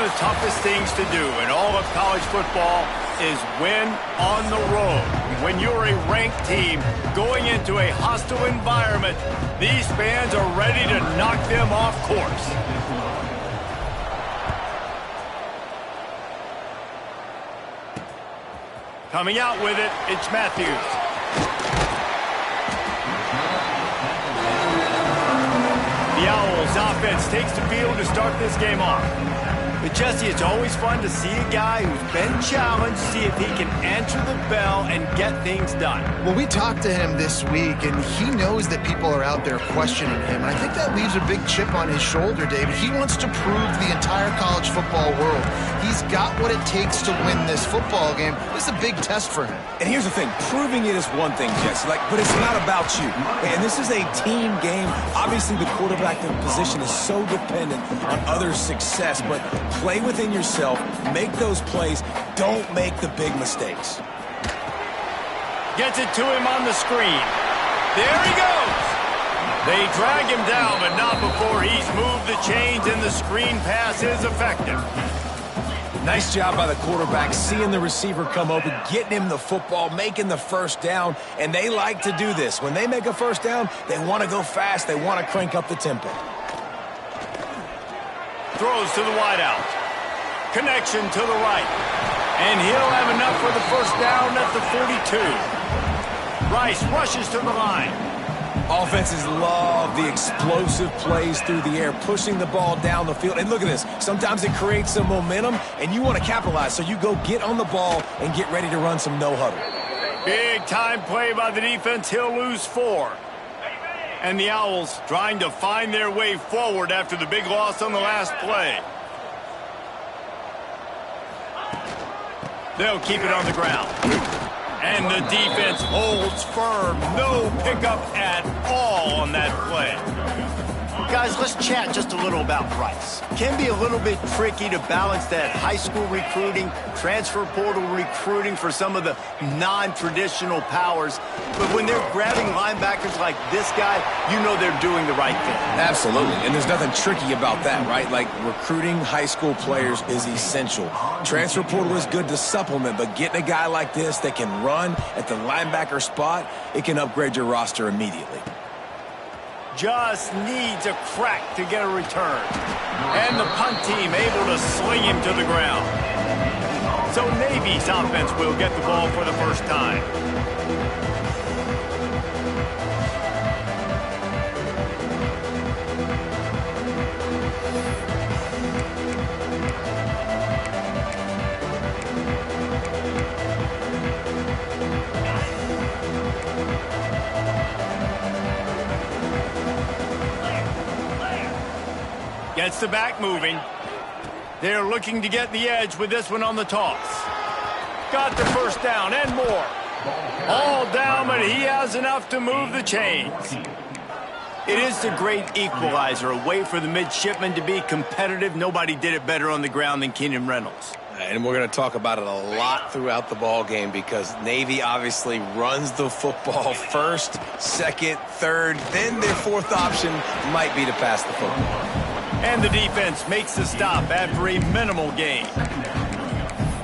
the toughest things to do in all of college football is win on the road. When you're a ranked team going into a hostile environment, these fans are ready to knock them off course. Coming out with it, it's Matthews. The Owls offense takes the field to start this game off. But Jesse, it's always fun to see a guy who's been challenged, see if he can answer the bell and get things done. Well, we talked to him this week, and he knows that people are out there questioning him. And I think that leaves a big chip on his shoulder, David. He wants to prove to the entire college football world he's got what it takes to win this football game. This is a big test for him. And here's the thing. Proving it is one thing, Jesse, but it's not about you. And this is a team game. Obviously, the quarterback position is so dependent on others' success, but play within yourself, make those plays, don't make the big mistakes. Gets it to him on the screen. There he goes. They drag him down, but not before he's moved the chains and the screen pass is effective. Nice job by the quarterback, seeing the receiver come open, getting him the football, making the first down, and they like to do this. When they make a first down, they want to go fast, they want to crank up the tempo. Throws to the wideout. Connection to the right. And he'll have enough for the first down at the 42. Rice rushes to the line. Offenses love the explosive plays through the air, pushing the ball down the field. And look at this. Sometimes it creates some momentum, and you want to capitalize. So you go get on the ball and get ready to run some no-huddle. Big time play by the defense. He'll lose 4. And the Owls trying to find their way forward after the big loss on the last play. They'll keep it on the ground. And the defense holds firm. No pickup at all on that play. Guys, let's chat just a little about Rice. Can be a little bit tricky to balance that high school recruiting, transfer portal recruiting for some of the non-traditional powers. But when they're grabbing linebackers like this guy, you know they're doing the right thing. Absolutely, and there's nothing tricky about that, right? Like, recruiting high school players is essential. Transfer portal is good to supplement, but getting a guy like this that can run at the linebacker spot, it can upgrade your roster immediately. Just needs a crack to get a return. And the punt team able to sling him to the ground. So Navy's offense will get the ball for the first time. Gets the back moving. They're looking to get the edge with this one on the toss. Got the first down and more. All down, but he has enough to move the chains. It is the great equalizer, a way for the midshipmen to be competitive. Nobody did it better on the ground than Keenan Reynolds. And we're going to talk about it a lot throughout the ball game because Navy obviously runs the football first, second, third, then their fourth option might be to pass the football. And the defense makes the stop after a minimal gain.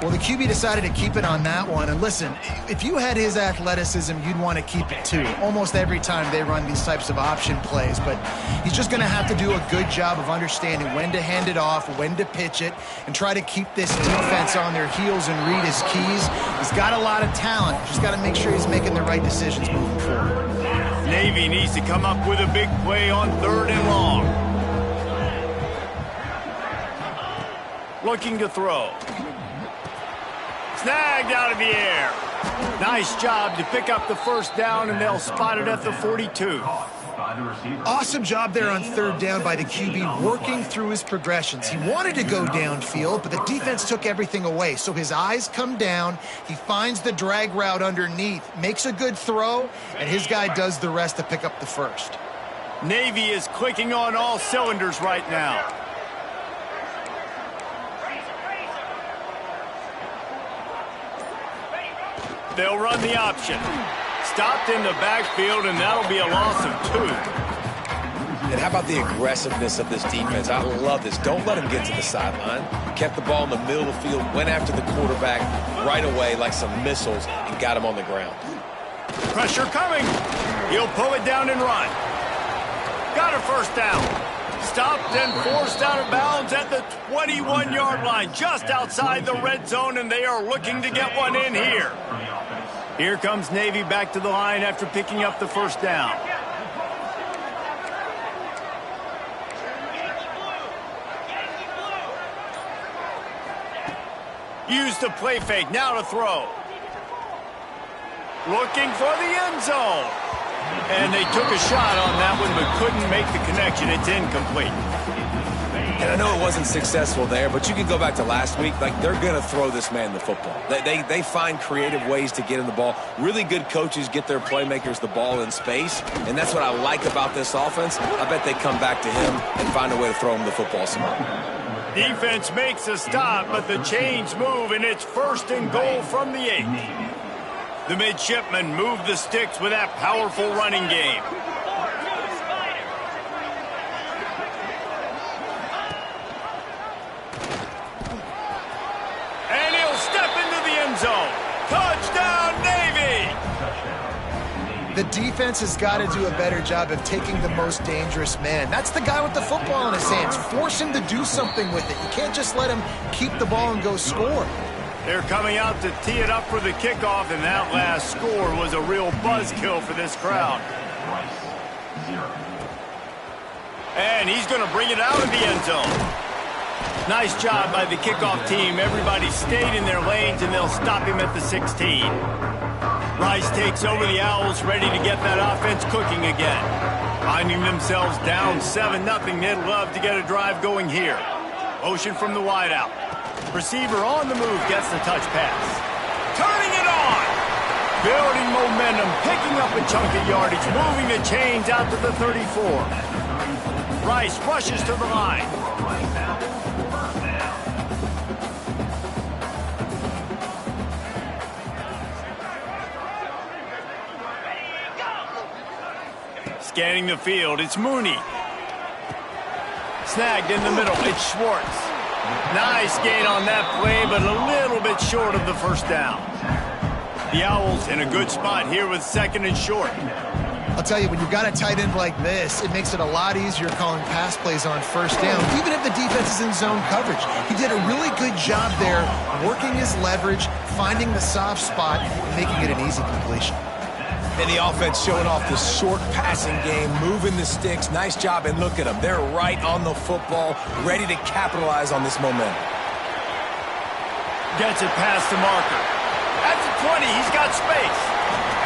Well, the QB decided to keep it on that one. And listen, if you had his athleticism, you'd want to keep it too. Almost every time they run these types of option plays. But he's just going to have to do a good job of understanding when to hand it off, when to pitch it, and try to keep this defense on their heels and read his keys. He's got a lot of talent. Just got to make sure he's making the right decisions moving forward. Navy needs to come up with a big play on 3rd and long. Looking to throw. Snagged out of the air. Nice job to pick up the first down, and they'll spot it at the 42. Awesome job there on 3rd down by the QB, working through his progressions. He wanted to go downfield, but the defense took everything away. So his eyes come down. He finds the drag route underneath, makes a good throw, and his guy does the rest to pick up the first. Navy is clicking on all cylinders right now. They'll run the option. Stopped in the backfield, and that'll be a loss of 2. And how about the aggressiveness of this defense? I love this. Don't let him get to the sideline. Kept the ball in the middle of the field, went after the quarterback right away like some missiles, and got him on the ground. Pressure coming. He'll pull it down and run. Got a first down. Stopped and forced out of bounds at the 21-yard line, just outside the red zone, and they are looking to get one in here. Here comes Navy back to the line after picking up the first down. Use the play fake, now to throw. Looking for the end zone. And they took a shot on that one, but couldn't make the connection. It's incomplete. And I know it wasn't successful there, but you can go back to last week. Like, they're going to throw this man the football. They find creative ways to get him the ball. Really good coaches get their playmakers the ball in space, and that's what I like about this offense. I bet they come back to him and find a way to throw him the football some more. Defense makes a stop, but the chains move, and it's 1st and goal from the 8. The midshipmen move the sticks with that powerful running game. And he'll step into the end zone. Touchdown, Navy! The defense has got to do a better job of taking the most dangerous man. That's the guy with the football in his hands. Force him to do something with it. You can't just let him keep the ball and go score. They're coming out to tee it up for the kickoff, and that last score was a real buzzkill for this crowd. And he's going to bring it out of the end zone. Nice job by the kickoff team. Everybody stayed in their lanes, and they'll stop him at the 16. Rice takes over the Owls, ready to get that offense cooking again. Finding themselves down 7-0, they'd love to get a drive going here. Motion from the wideout. Receiver on the move, gets the touch pass. Turning it on! Building momentum, picking up a chunk of yardage, moving the chains out to the 34. Rice rushes to the line. Scanning the field, it's Mooney. Snagged in the middle, it's Schwartz. Nice gain on that play, but a little bit short of the first down. The Owls in a good spot here with 2nd and short. I'll tell you, when you've got a tight end like this, it makes it a lot easier calling pass plays on first down, even if the defense is in zone coverage. He did a really good job there, working his leverage, finding the soft spot, and making it an easy completion. And the offense showing off the short passing game, moving the sticks. Nice job, and look at them. They're right on the football, ready to capitalize on this momentum. Gets it past the marker. At the 20, he's got space.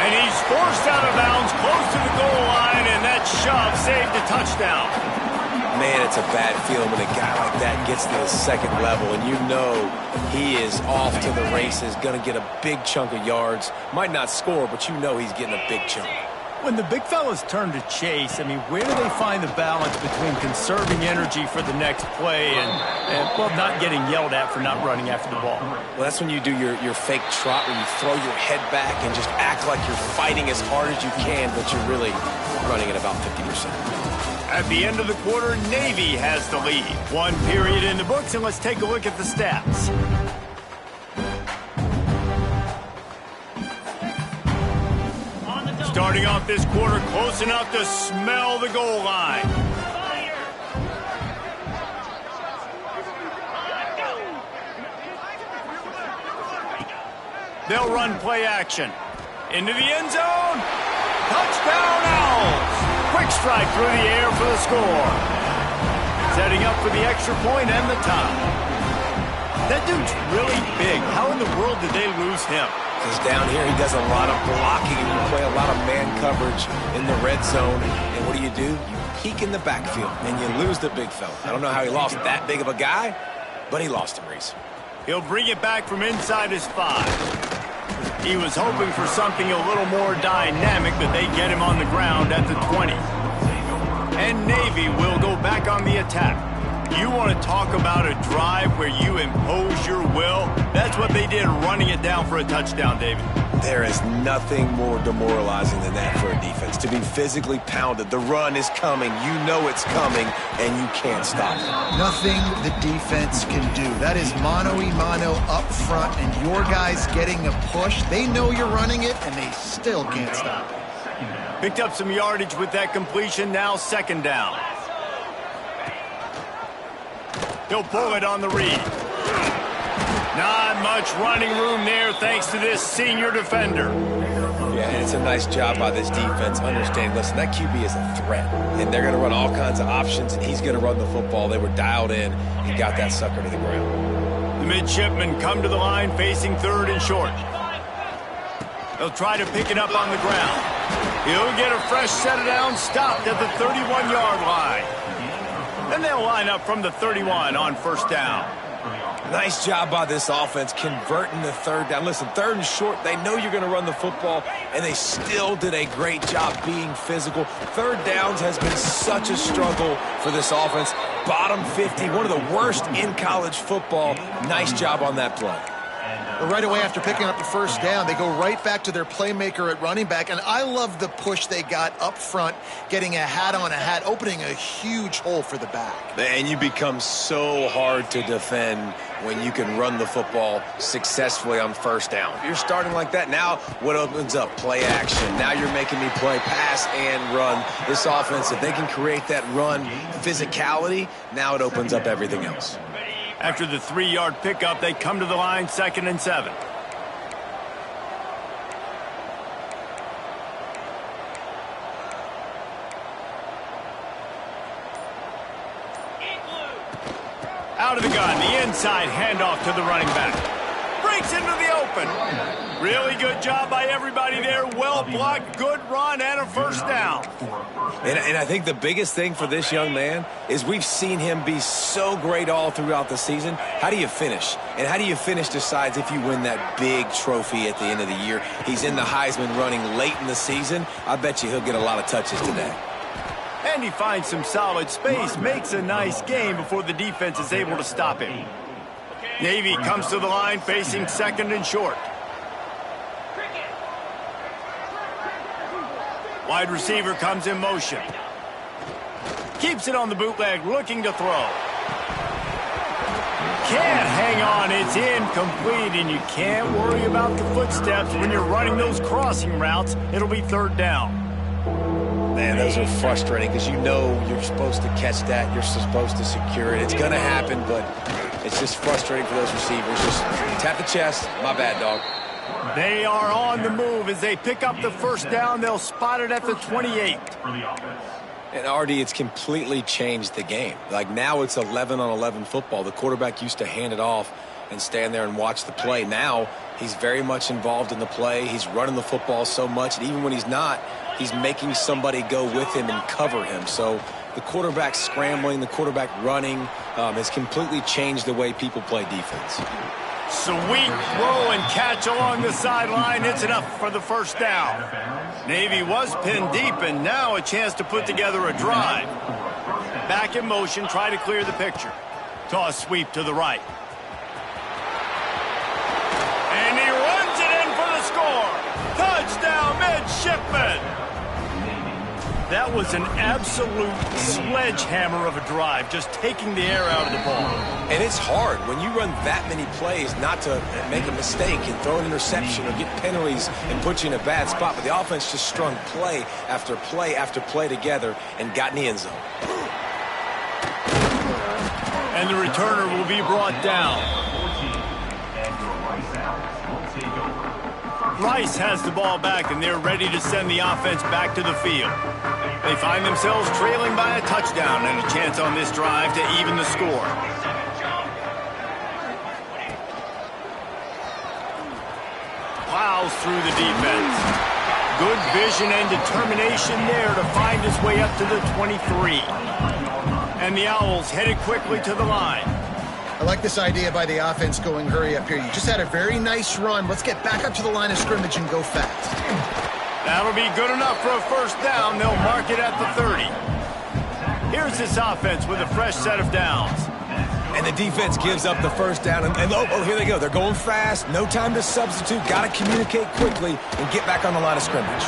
And he's forced out of bounds close to the goal line, and that shove saved a touchdown. Man, it's a bad feeling when a guy like that gets to the 2nd level, and you know he is off to the races, going to get a big chunk of yards. Might not score, but you know he's getting a big chunk. When the big fellas turn to chase, I mean, where do they find the balance between conserving energy for the next play and well, not getting yelled at for not running after the ball? Well, that's when you do your fake trot, where you throw your head back and just act like you're fighting as hard as you can, but you're really running at about 50%. At the end of the quarter, Navy has the lead. 1 period in the books, and let's take a look at the stats. Starting off this quarter, close enough to smell the goal line. They'll run play action. Into the end zone. Touchdown, Owls. Quick strike through the air for the score. Setting up for the extra point and the tie. That dude's really big. How in the world did they lose him? Because down here he does a lot of blocking, and you play a lot of man coverage in the red zone. And what do? You peek in the backfield, and you lose the big fella. I don't know how he lost that big of a guy, but he lost him, Reese. He'll bring it back from inside his 5. He was hoping for something a little more dynamic, but they get him on the ground at the 20. And Navy will go back on the attack. You want to talk about a drive where you impose your will? That's what they did, running it down for a touchdown, David. There is nothing more demoralizing than that for a defense. To be physically pounded, the run is coming, you know it's coming, and you can't stop it. Nothing the defense can do. That is mano-a-mano up front, and your guys getting a push. They know you're running it, and they still can't stop it. Picked up some yardage with that completion, now second down. He'll pull it on the read. Not much running room there thanks to this senior defender. Yeah, and it's a nice job by this defense. Understand, listen, that QB is a threat, and they're going to run all kinds of options, and he's going to run the football. They were dialed in and got that sucker to the ground. The midshipmen come to the line facing third and short. They'll try to pick it up on the ground. He'll get a fresh set of downs, stopped at the 31-yard line. Then they'll line up from the 31 on first down. Nice job by this offense converting the third down. Listen, third and short, they know you're going to run the football, and they still did a great job being physical. Third downs has been such a struggle for this offense. Bottom 50, one of the worst in college football. Nice job on that play. Right away after picking up the first down, they go right back to their playmaker at running back. And I love the push they got up front, getting a hat on a hat, opening a huge hole for the back. And you become so hard to defend when you can run the football successfully on first down. If you're starting like that, now what opens up? Play action. Now you're making me play pass and run. This offense, if they can create that run physicality, now it opens up everything else. After the 3-yard pickup, they come to the line, 2nd and 7. Out of the gun, the inside handoff to the running back. Breaks into the open. Really good job by everybody there. Well blocked, good run, and a first down. And I think the biggest thing for this young man is we've seen him be so great all throughout the season. How do you finish? And how do you finish decides if you win that big trophy at the end of the year. He's in the Heisman running late in the season. I bet you he'll get a lot of touches today. And he finds some solid space, makes a nice game before the defense is able to stop him. Navy comes to the line facing 2nd and short. Wide receiver comes in motion. Keeps it on the bootleg, looking to throw. Can't hang on, it's incomplete, and you can't worry about the footsteps when you're running those crossing routes. It'll be 3rd down. Man, those are frustrating because you know you're supposed to catch that. You're supposed to secure it. It's going to happen, but it's just frustrating for those receivers. Just tap the chest. My bad, dog. They are on the move as they pick up the first down. They'll spot it at the 28. And RD, it's completely changed the game. Like now it's 11-on-11 football. The quarterback used to hand it off and stand there and watch the play. Now he's very much involved in the play. He's running the football so much, and even when he's not, he's making somebody go with him and cover him. So the quarterback scrambling, the quarterback running has completely changed the way people play defense. Sweet throw and catch along the sideline. It's enough for the first down. Navy was pinned deep, and now a chance to put together a drive. Back in motion, try to clear the picture. Toss sweep to the right. And he runs it in for the score. Touchdown, midshipman. That was an absolute sledgehammer of a drive, just taking the air out of the ball. And it's hard when you run that many plays not to make a mistake and throw an interception or get penalties and put you in a bad spot. But the offense just strung play after play after play together and got in the end zone. And the returner will be brought down. Rice has the ball back, and they're ready to send the offense back to the field. They find themselves trailing by a touchdown and a chance on this drive to even the score. Plows through the defense. Good vision and determination there to find his way up to the 23. And the Owls headed quickly to the line. I like this idea by the offense going hurry up here. You just had a very nice run. Let's get back up to the line of scrimmage and go fast. That'll be good enough for a first down. They'll mark it at the 30. Here's this offense with a fresh set of downs. And the defense gives up the first down. And oh, here they go. They're going fast. No time to substitute. Got to communicate quickly and get back on the line of scrimmage.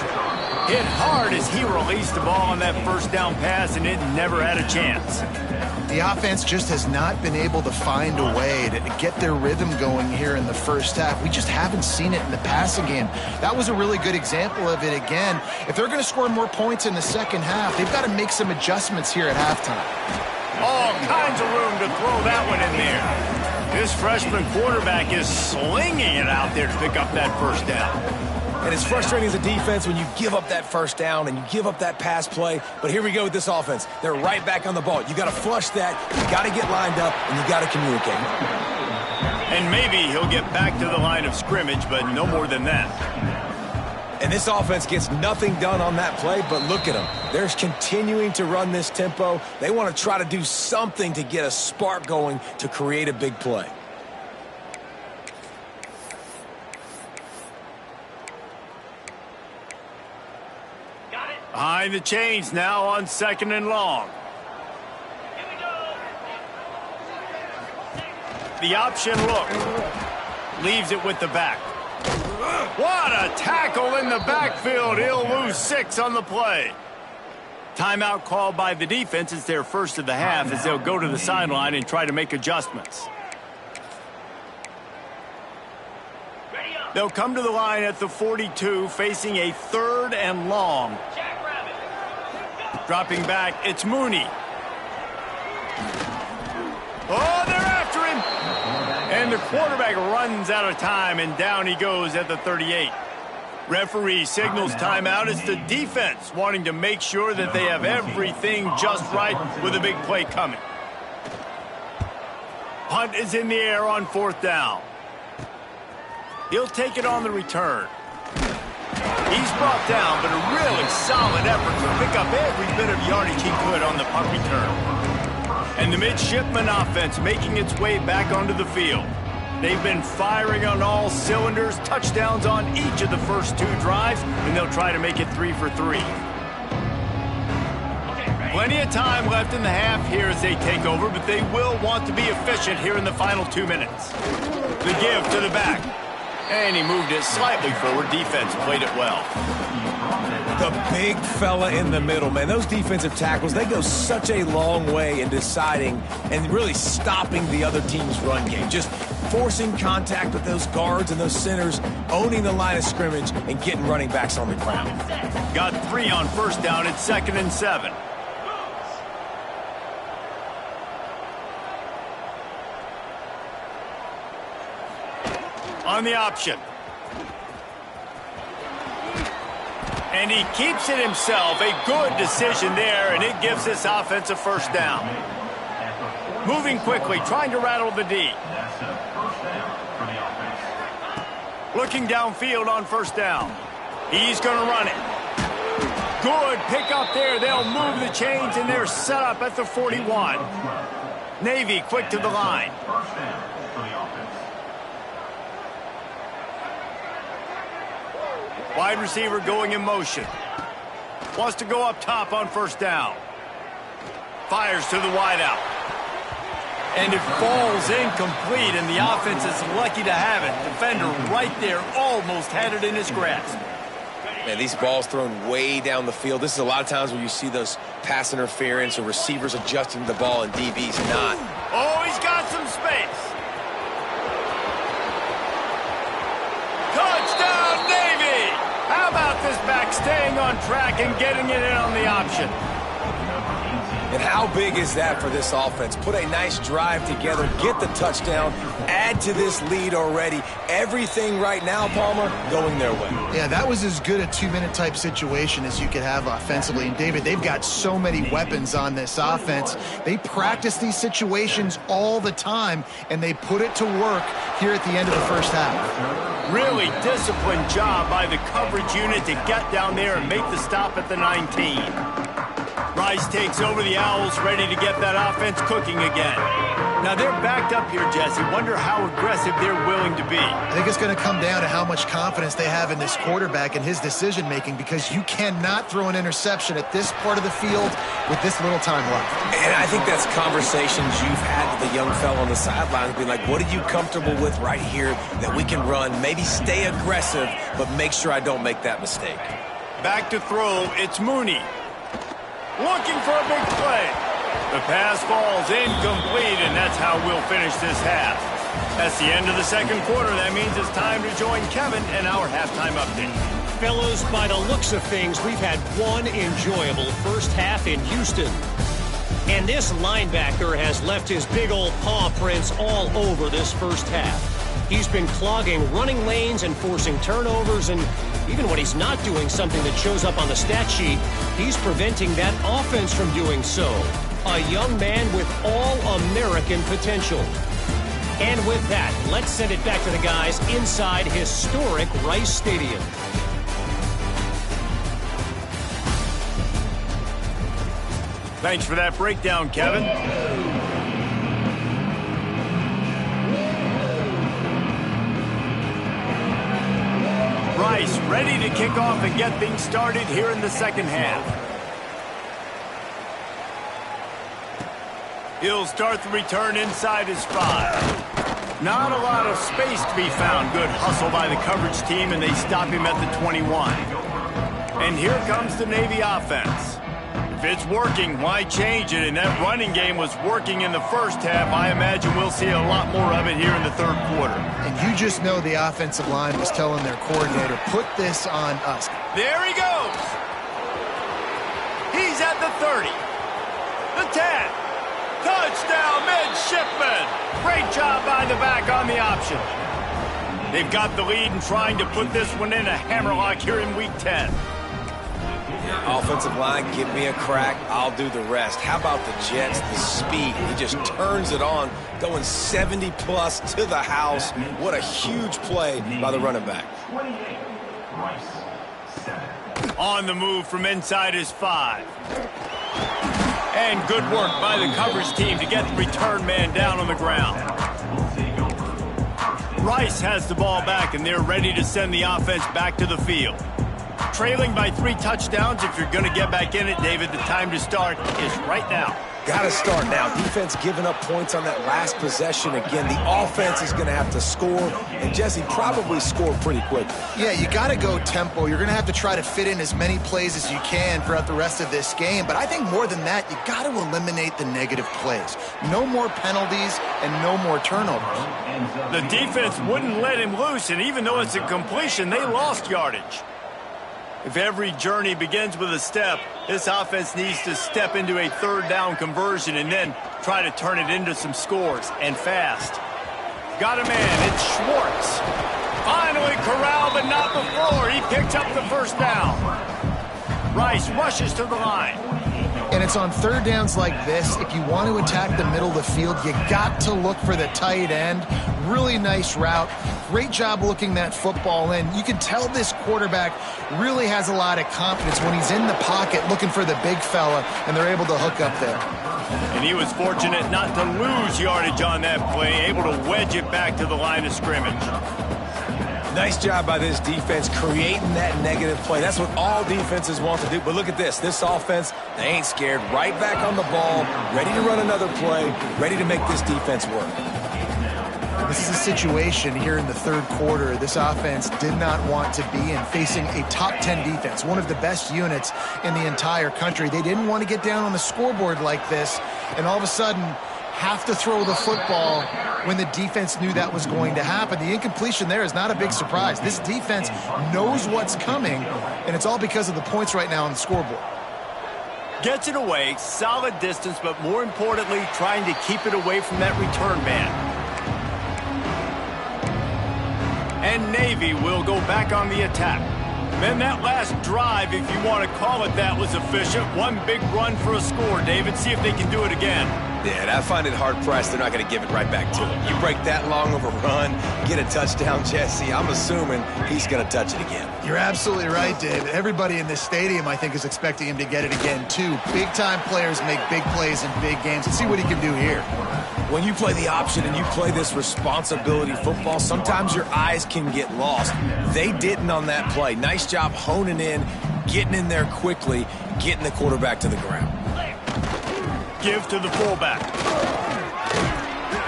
Hit hard as he released the ball on that first down pass, and it never had a chance. The offense just has not been able to find a way to get their rhythm going here in the first half. We just haven't seen it in the passing game. That was a really good example of it again. If they're going to score more points in the second half, they've got to make some adjustments here at halftime. All kinds of room to throw that one in there. This freshman quarterback is slinging it out there to pick up that first down. And it's frustrating as a defense when you give up that first down and you give up that pass play. But here we go with this offense. They're right back on the ball. You got to flush that. You got to get lined up, and you got to communicate. And maybe he'll get back to the line of scrimmage, but no more than that. And this offense gets nothing done on that play, but look at them. They're continuing to run this tempo. They want to try to do something to get a spark going to create a big play. Behind the chains now on 2nd and long. The option look. Leaves it with the back. What a tackle in the backfield. He'll lose 6 on the play. Timeout called by the defense. It's their first of the half as they'll go to the sideline and try to make adjustments. They'll come to the line at the 42, facing a 3rd and long. Dropping back, it's Mooney. Oh, they're after him! And the quarterback runs out of time, and down he goes at the 38. Referee signals timeout. It's the defense wanting to make sure that they have everything just right with a big play coming. Punt is in the air on 4th down. He'll take it on the return. He's brought down, but a really solid effort to pick up every bit of yardage he could on the punt return. And the midshipman offense making its way back onto the field. They've been firing on all cylinders, touchdowns on each of the first 2 drives, and they'll try to make it 3 for 3. Plenty of time left in the half here as they take over, but they will want to be efficient here in the final 2 minutes. The give to the back. And he moved it slightly forward. Defense played it well. The big fella in the middle, man. Those defensive tackles, they go such a long way in deciding and really stopping the other team's run game. Just forcing contact with those guards and those centers, owning the line of scrimmage, and getting running backs on the ground. Got 3 on 1st down. It's 2nd and 7. On the option. And he keeps it himself. A good decision there, and it gives this offense a first down. Moving quickly, trying to rattle the D. Looking downfield on 1st down. He's going to run it. Good pick up there. They'll move the chains, and they're set up at the 41. Navy quick to the line. Wide receiver going in motion. Wants to go up top on 1st down. Fires to the wideout. And it falls incomplete, and the offense is lucky to have it. Defender right there almost had it in his grasp. Man, these balls thrown way down the field. This is a lot of times where you see those pass interference or receivers adjusting the ball and DBs not. Oh, he's got some space. Touchdown, Navy! How about this back staying on track and getting it in on the option? And how big is that for this offense? Put a nice drive together, get the touchdown, add to this lead already. Everything right now, Palmer, going their way. Yeah, that was as good a 2-minute type situation as you could have offensively. And, David, they've got so many weapons on this offense. They practice these situations all the time, and they put it to work here at the end of the first half. Really disciplined job by the coverage unit to get down there and make the stop at the 19. Rice takes over the Owls, ready to get that offense cooking again. Now they're backed up here, Jesse. Wonder how aggressive they're willing to be. I think it's going to come down to how much confidence they have in this quarterback and his decision-making, because you cannot throw an interception at this part of the field with this little time left. And I think that's conversations you've had with the young fella on the sideline, being like, what are you comfortable with right here that we can run? Maybe stay aggressive, but make sure I don't make that mistake. Back to throw, it's Mooney. Looking for a big play. The pass falls incomplete, and that's how we'll finish this half. That's the end of the second quarter. That means it's time to join Kevin and our halftime update. Fellas, by the looks of things, we've had one enjoyable first half in Houston. And this linebacker has left his big old paw prints all over this first half. He's been clogging running lanes and forcing turnovers, and even when he's not doing something that shows up on the stat sheet, he's preventing that offense from doing so. A young man with all-American potential. And with that, let's send it back to the guys inside historic Rice Stadium. Thanks for that breakdown, Kevin. Rice ready to kick off and get things started here in the second half. He'll start the return inside his 5. Not a lot of space to be found. Good hustle by the coverage team, and they stop him at the 21. And here comes the Navy offense. If it's working, why change it? And that running game was working in the first half. I imagine we'll see a lot more of it here in the third quarter. And you just know the offensive line was telling their coordinator, put this on us. There he goes. He's at the 30. The 10. Touchdown, midshipman. Great job by the back on the option. They've got the lead and trying to put this one in a hammerlock here in Week 10. Offensive line, give me a crack. I'll do the rest. How about the Jets? The speed. He just turns it on, going 70-plus to the house. What a huge play by the running back. On the move from inside his 5. And good work by the coverage team to get the return man down on the ground. Rice has the ball back, and they're ready to send the offense back to the field. Trailing by 3 touchdowns. If you're going to get back in it, David, the time to start is right now. Got to start now. Defense giving up points on that last possession. Again, the offense is going to have to score, and Jesse probably score pretty quickly. Yeah, you got to go tempo. You're going to have to try to fit in as many plays as you can throughout the rest of this game. But I think more than that, you got to eliminate the negative plays. No more penalties and no more turnovers. The defense wouldn't let him loose, and even though it's a completion, they lost yardage. If every journey begins with a step, this offense needs to step into a third down conversion and then try to turn it into some scores, and fast. Got a man, it's Schwartz. Finally corralled, but not before. He picks up the first down. Rice rushes to the line. And it's on third downs like this, if you want to attack the middle of the field, you got to look for the tight end. Really nice route. Great job looking that football in. You can tell this quarterback really has a lot of confidence when he's in the pocket looking for the big fella, and they're able to hook up there. And he was fortunate not to lose yardage on that play, able to wedge it back to the line of scrimmage. Nice job by this defense creating that negative play. That's what all defenses want to do. But look at this. This offense, they ain't scared. Right back on the ball, ready to run another play, ready to make this defense work. This is a situation here in the third quarter this offense did not want to be in, facing a top 10 defense, one of the best units in the entire country. They didn't want to get down on the scoreboard like this, and all of a sudden have to throw the football when the defense knew that was going to happen. The incompletion there is not a big surprise. This defense knows what's coming, and it's all because of the points right now on the scoreboard. Gets it away, solid distance, but more importantly, trying to keep it away from that return man. And Navy will go back on the attack. Then that last drive, if you want to call it that, was efficient. One big run for a score, David. See if they can do it again. Yeah, I find it hard-pressed. They're not going to give it right back to him. You break that long of a run, get a touchdown, Jesse, I'm assuming he's going to touch it again. You're absolutely right, David. Everybody in this stadium, I think, is expecting him to get it again, too. Big-time players make big plays in big games. Let's see what he can do here. When you play the option and you play this responsibility football, sometimes your eyes can get lost. They didn't on that play. Nice job honing in, getting in there quickly, getting the quarterback to the ground. Give to the fullback.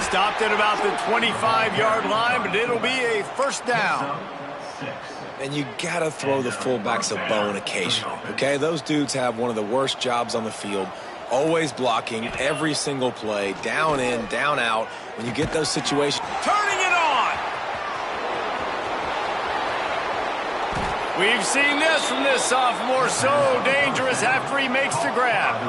Stopped at about the 25-yard line, but it'll be a first down. And you got to throw the fullbacks a bone occasionally, okay? Those dudes have one of the worst jobs on the field, always blocking every single play, down in, down out. When you get those situations. Turning it on! We've seen this from this sophomore, so dangerous after he makes the grab.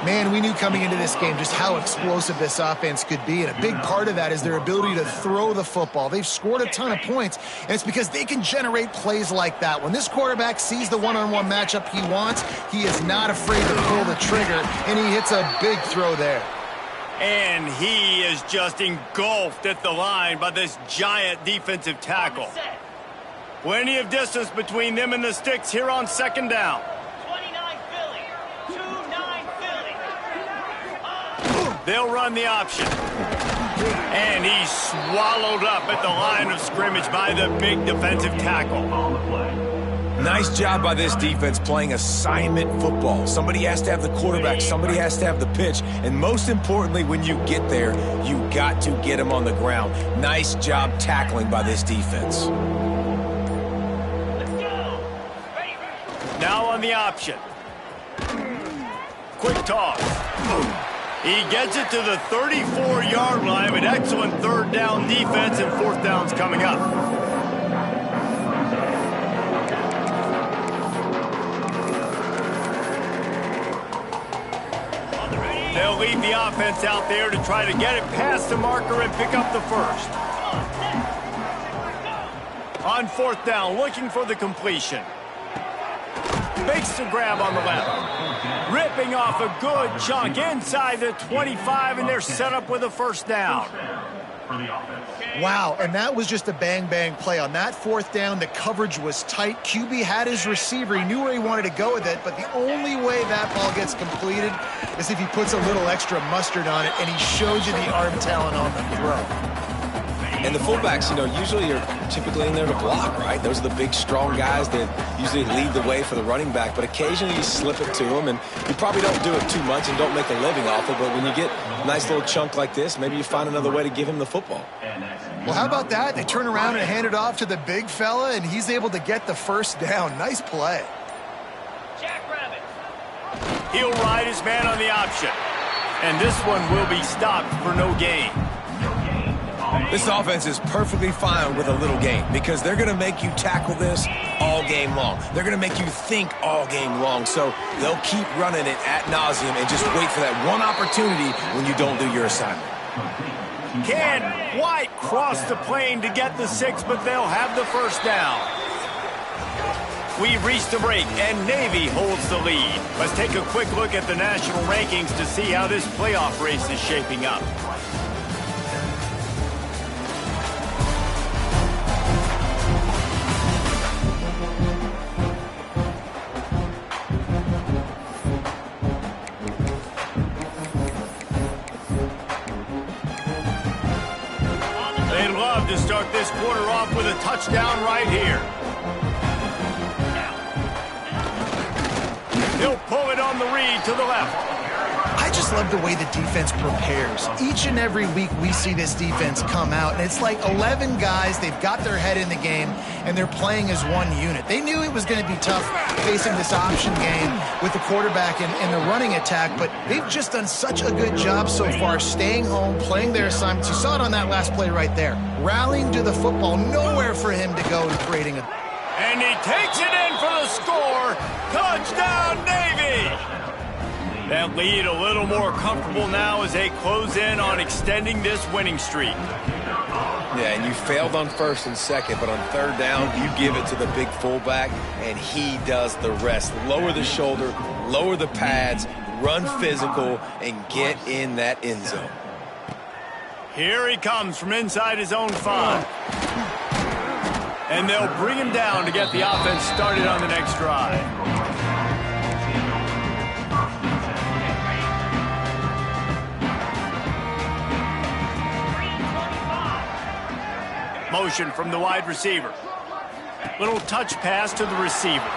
Man, we knew coming into this game just how explosive this offense could be, and a big part of that is their ability to throw the football. They've scored a ton of points, and it's because they can generate plays like that. When this quarterback sees the one-on-one matchup he wants, he is not afraid to pull the trigger, and he hits a big throw there. And he is just engulfed at the line by this giant defensive tackle. Plenty of distance between them and the sticks here on second down. 29 Philly. 29 Philly. They'll run the option. And he's swallowed up at the line of scrimmage by the big defensive tackle. Nice job by this defense playing assignment football. Somebody has to have the quarterback, somebody has to have the pitch, and most importantly, when you get there, you got to get him on the ground. Nice job tackling by this defense. Now on the option. Quick toss. He gets it to the 34-yard line, but excellent third down defense, and fourth down's coming up. They'll leave the offense out there to try to get it past the marker and pick up the first. On fourth down, looking for the completion. Makes the grab on the left. Ripping off a good chunk inside the 25, and they're set up with a first down. Wow, and that was just a bang-bang play. On that fourth down, the coverage was tight. QB had his receiver. He knew where he wanted to go with it, but the only way that ball gets completed is if he puts a little extra mustard on it, and he showed you the arm talent on the throw. And the fullbacks, usually are typically in there to block, right? Those are the big, strong guys that usually lead the way for the running back. But occasionally you slip it to them, and you probably don't do it too much and don't make a living off it. But when you get a nice little chunk like this, maybe you find another way to give him the football. Well, how about that? They turn around and hand it off to the big fella, and he's able to get the first down. Nice play. Jackrabbit. He'll ride his man on the option. And this one will be stopped for no gain. This offense is perfectly fine with a little game because they're going to make you tackle this all game long. They're going to make you think all game long. So they'll keep running it ad nauseum and just wait for that one opportunity when you don't do your assignment. Can White cross the plane to get the 6, but they'll have the first down. We've reached the break, and Navy holds the lead. Let's take a quick look at the national rankings to see how this playoff race is shaping up. To start this quarter off with a touchdown right here. He'll pull it on the read to the left. I just love the way the defense prepares. Each and every week we see this defense come out, and it's like 11 guys. They've got their head in the game, and they're playing as one unit. They knew it was going to be tough facing this option game with the quarterback and the running attack, but they've just done such a good job so far staying home, playing their assignments. You saw it on that last play right there. Rallying to the football, nowhere for him to go and creating a... And he takes it in for the score. Touchdown, Navy! That lead a little more comfortable now as they close in on extending this winning streak. Yeah, and you failed on first and second, but on third down, you give it to the big fullback, and he does the rest. Lower the shoulder, lower the pads, run physical, and get in that end zone. Here he comes from inside his own 5. And they'll bring him down to get the offense started on the next drive. motion from the wide receiver. Little touch pass to the receiver.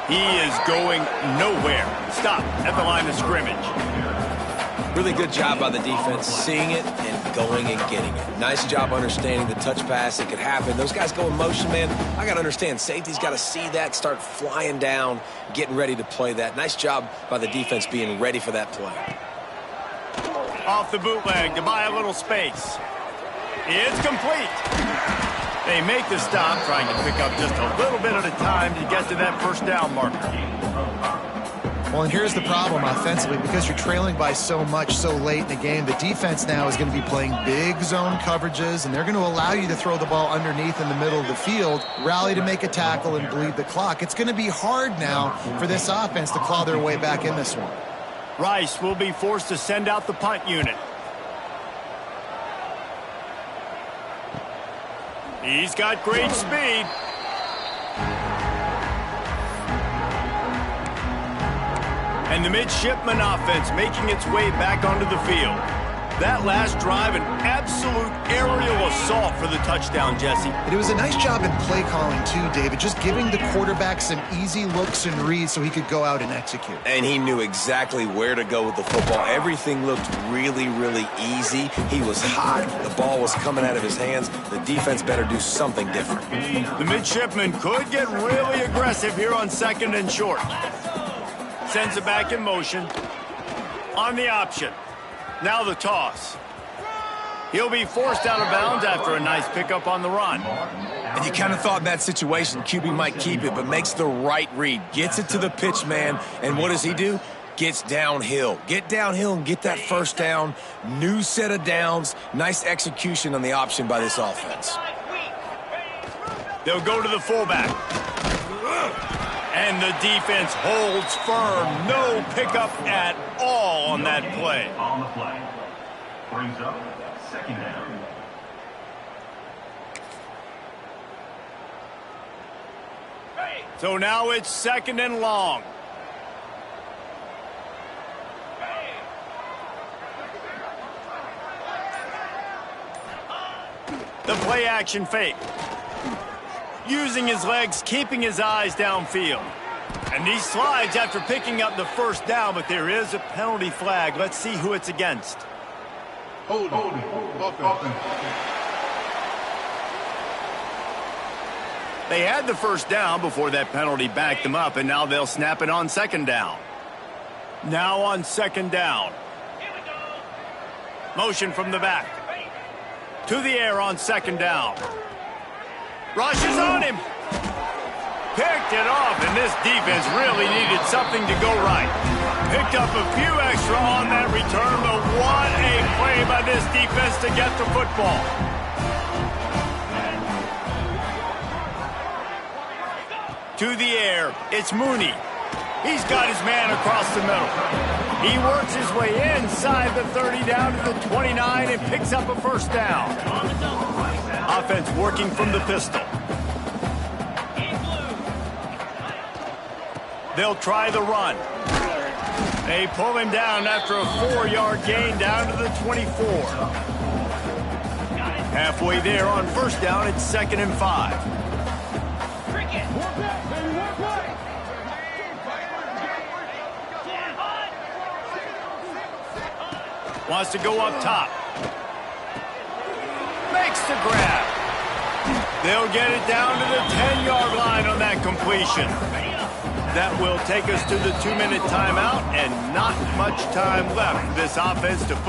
He is going nowhere. Stop at the line of scrimmage. Really good job by the defense seeing it and going and getting it. Nice job understanding the touch pass. It could happen. Those guys go in motion, man. I got to understand. Safety's got to see that, start flying down, getting ready to play that. Nice job by the defense being ready for that play. Off the bootleg to buy a little space. It's complete. They make the stop, trying to pick up just a little bit at a time to get to that first down marker. Well, and here's the problem offensively. Because you're trailing by so much so late in the game, the defense now is going to be playing big zone coverages, and they're going to allow you to throw the ball underneath in the middle of the field, rally to make a tackle, and bleed the clock. It's going to be hard now for this offense to claw their way back in this one. Rice will be forced to send out the punt unit. He's got great speed. And the midshipman offense making its way back onto the field. That last drive, an absolute aerial assault for the touchdown, Jesse. It was a nice job in play calling, too, David, just giving the quarterback some easy looks and reads so he could go out and execute. And he knew exactly where to go with the football. Everything looked really, really easy. He was hot. The ball was coming out of his hands. The defense better do something different. The midshipman could get really aggressive here on 2nd and short. Sends it back in motion. On the option. Now the toss. He'll be forced out of bounds after a nice pickup on the run. And you kind of thought in that situation QB might keep it, but makes the right read. Gets it to the pitch man, and what does he do? Gets downhill. Get downhill and get that first down. New set of downs. Nice execution on the option by this offense. They'll go to the fullback. And the defense holds firm. No pickup at all on that play. On the play. Brings up 2nd down. So now it's 2nd and long. The play action fake. Using his legs, keeping his eyes downfield. And he slides after picking up the first down, but there is a penalty flag. Let's see who it's against. Hold on. They had the first down before that penalty backed them up, and now they'll snap it on 2nd down. Now on 2nd down. Motion from the back. To the air on 2nd down. Rushes on him. Picked it off, and this defense really needed something to go right. Picked up a few extra on that return, but what a play by this defense to get the football. To the air, it's Mooney. He's got his man across the middle. He works his way inside the 30 down to the 29 and picks up a first down. Offense working from the pistol. They'll try the run. They pull him down after a 4-yard gain down to the 24. Halfway there on first down, it's 2nd and 5. Wants to go up top. Makes the grab. They'll get it down to the 10-yard line on that completion. That will take us to the 2-minute timeout, and not much time left for this offense to put